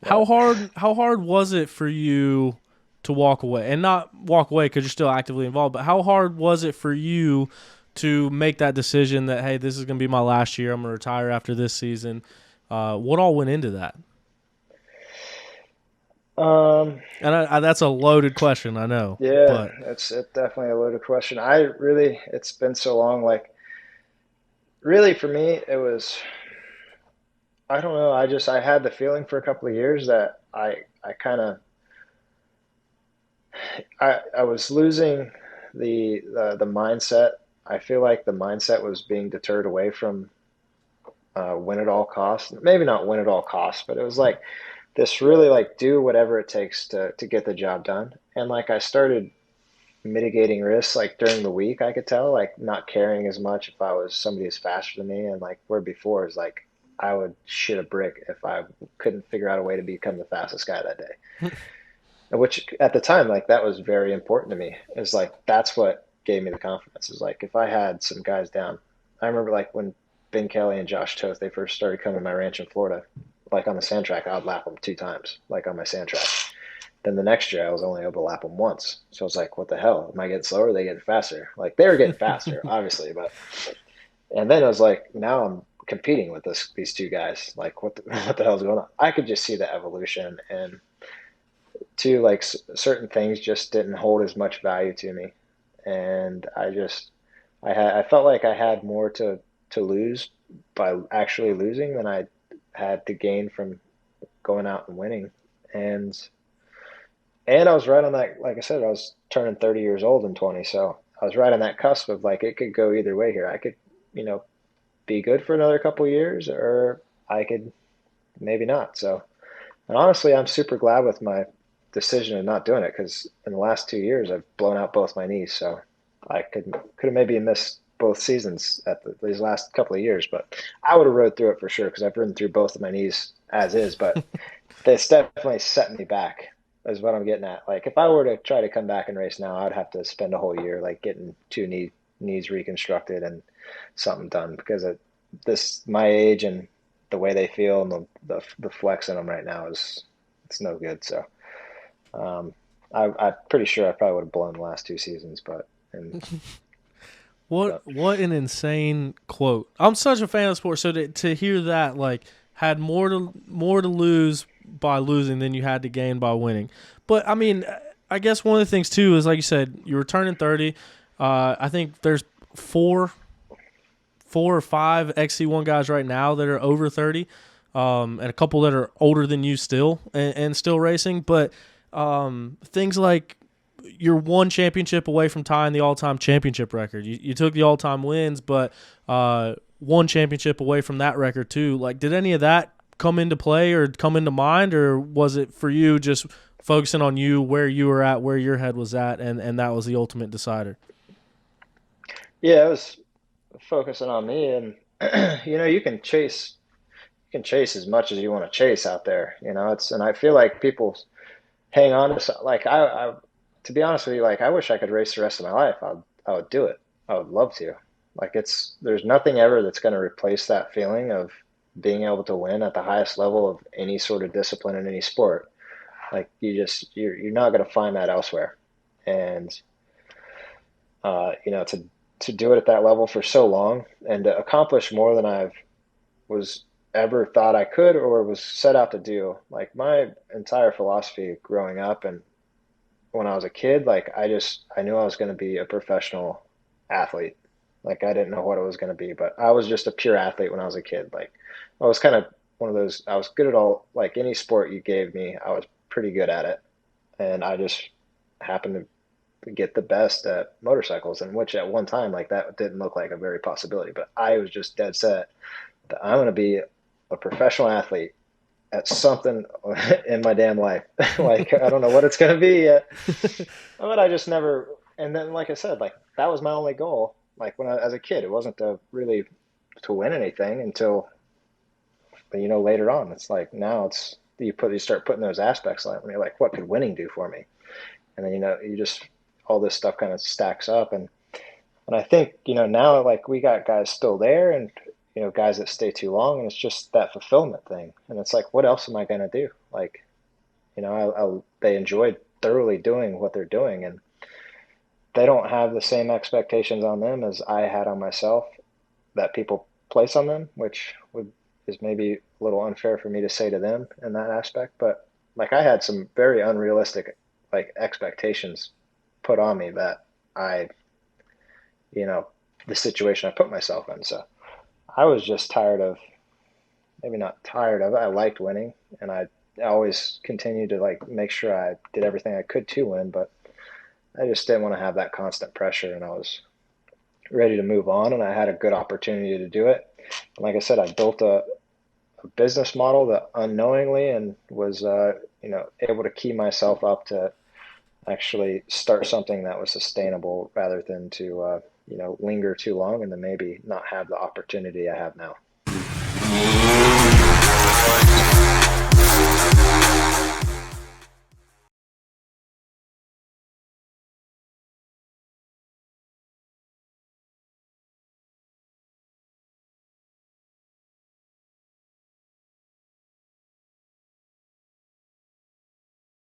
How But hard was it for you to walk away, and not walk away because you're still actively involved, but how hard was it for you to make that decision that, hey, this is going to be my last year, I'm going to retire after this season? What all went into that? um, And that's a loaded question, I know, yeah, but it's definitely a loaded question. It's been so long. Like, really, for me, it was, I don't know. I had the feeling for a couple of years that I kind of, I was losing the mindset. I feel like the mindset was being deterred away from win at all costs. Maybe not win at all costs, but it was like this really like do whatever it takes to get the job done. And like I started mitigating risks like during the week. I could tell like not caring as much if I was somebody who's faster than me, and like where before is like I would shit a brick if I couldn't figure out a way to become the fastest guy that day. Which at the time, like that was very important to me. Is like that's what gave me the confidence. Is like if I had some guys down. I remember like when Ben Kelly and Josh Toth they first started coming to my ranch in Florida. Like on the sand track, I'd lap them 2 times, like on my sand track. Then the next year, I was only able to lap them once. So I was like, what the hell? Am I getting slower? Are they getting faster? Like they were getting faster, obviously, but and then I was like, now I'm competing with these two guys. Like, what the hell's going on? I could just see the evolution, and two, like certain things just didn't hold as much value to me, and I felt like I had more to lose by actually losing than I had to gain from going out and winning, and I was right on that. Like I said, I was turning 30 years old in 20, so I was right on that cusp of like it could go either way here. I could, you know, be good for another couple of years, or I could maybe not. So, and honestly, I'm super glad with my decision of not doing it because in the last 2 years, I've blown out both my knees. So I could have maybe missed both seasons at these last couple of years, but I would have rode through it for sure because I've ridden through both of my knees as is. But this definitely set me back, is what I'm getting at. Like if I were to try to come back and race now, I'd have to spend a whole year like getting knees reconstructed and something done because of this my age and the way they feel and the flex in them right now is it's no good. So um, I'm pretty sure I probably would have blown the last 2 seasons, and but what an insane quote. I'm such a fan of sports, so to hear that, like, had more to lose by losing than you had to gain by winning. But I mean, I guess one of the things too is, like you said, you were turning 30. I think there's four four or five XC1 guys right now that are over 30, and a couple that are older than you still, and still racing. But things like you're one championship away from tying the all-time championship record. You took the all-time wins, but one championship away from that record too. Like, did any of that come into play or come into mind, or was it for you just focusing on you, where you were at, where your head was at, and that was the ultimate decider? yeah, it was focusing on me, and you can chase as much as you want to chase out there. It's and I feel like people hang on to like to be honest with you, like I wish I could race the rest of my life. I would do it. I would love to. Like there's nothing ever that's going to replace that feeling of being able to win at the highest level of any sort of discipline in any sport. Like you're not going to find that elsewhere. And to do it at that level for so long and to accomplish more than I've was ever thought I could or was set out to do. Like my entire philosophy growing up and when I was a kid, like I knew I was going to be a professional athlete. Like I didn't know what it was going to be, but I was just a pure athlete when I was a kid. Like I was kind of one of those. I was good at all. Like any sport you gave me, I was pretty good at it, and I just happened to get the best at motorcycles. And which at one time, like that didn't look like a very possibility, but I was just dead set that I'm going to be a professional athlete at something in my damn life. Like I don't know what it's going to be yet, but I just never. And then, like I said, like that was my only goal. Like as a kid, it wasn't to really to win anything until later on. It's like now you start putting those aspects on it, and you're like, what could winning do for me? And then you just all this stuff kind of stacks up, and I think now like we got guys still there, and guys that stay too long, and it's just that fulfillment thing. And it's like, what else am I going to do? Like, they enjoyed thoroughly doing what they're doing, and they don't have the same expectations on them as I had on myself that people place on them, which is maybe a little unfair for me to say to them in that aspect. But like, I had some very unrealistic like expectations put on me that I, you know, the situation I put myself in. So I was just tired of, maybe not tired of it. I liked winning, and I always continued to like make sure I did everything I could to win, but I just didn't want to have that constant pressure, and I was ready to move on, and I had a good opportunity to do it. And like I said, I built a business model that unknowingly, and was able to key myself up to actually start something that was sustainable rather than to linger too long and then maybe not have the opportunity I have now.